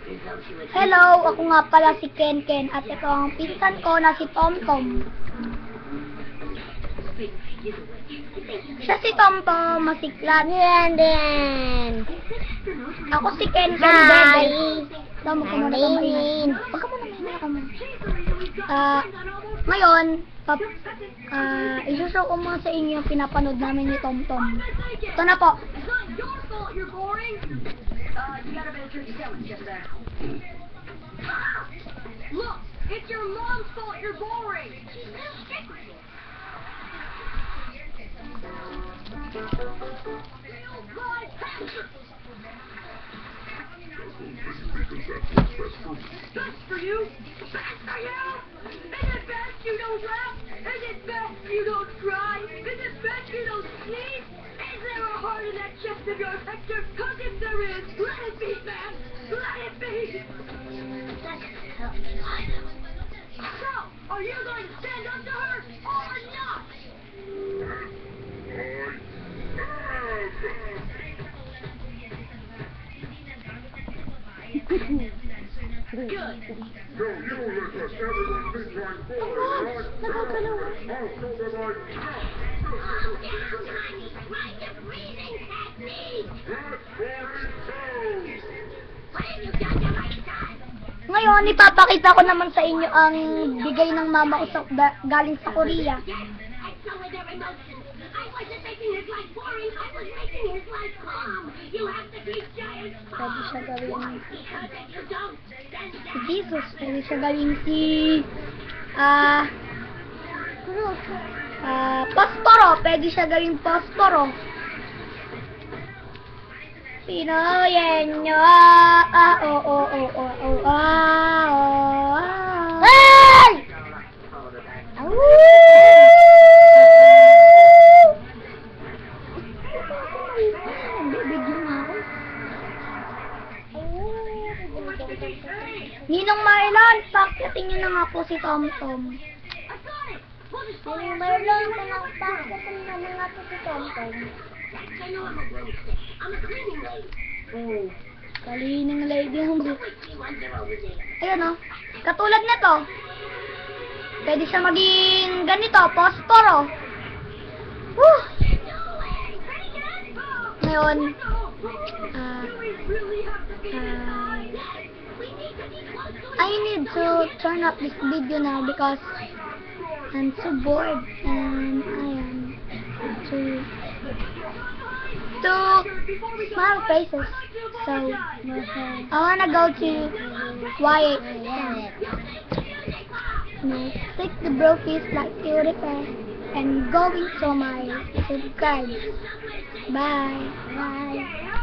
Hello, ako nga pala si Ken Ken at ito ang pinsan ko na si Tom Tom. Siya si Tom Tom, masiklat. Yan. Ako si Ken Ken, bebe. Tama ko muna kamain. Huwag ka muna main ako mo. Ngayon, isushow ko muna sa inyo yung pinapanood namin ni Tom Tom. Ito na po. Look, it's your mom's fault you're boring. Best for you? Best for you? Is it best you don't laugh? Is it best you don't cry? Is it best you don't sneeze? Is there a heart in that chest of yours, Hector? 'Cause if there is, let it be, man. Let it be. So, are you going to stand up to her or not? Good. No, you let us. Everyone think I'm bored, right? I'll show them I Ngayon, ipapakita ko naman sa inyo ang bigay ng mama ko galing sa Korea. Pwede siya gawin si Jesus. Pwede siya gawin si Posporo. Pwede siya gawin Posporo. Pinoyen nyo. Hey! Ninong Marlon, pakyatin nyo na nga po si Tom Tom. Ninong Marlon, pakyatin nyo na nga po si Tom Tom. Oh, kalining lady yung ayan o, katulad na to. Pwede siya maging ganito, Posporo. Woo! Ngayon, I need to turn off this video now because I'm so bored and I am to smile faces. So I wanna go to Wyatt. Click the brofist like PewDiePie and going to my subscribe. Bye.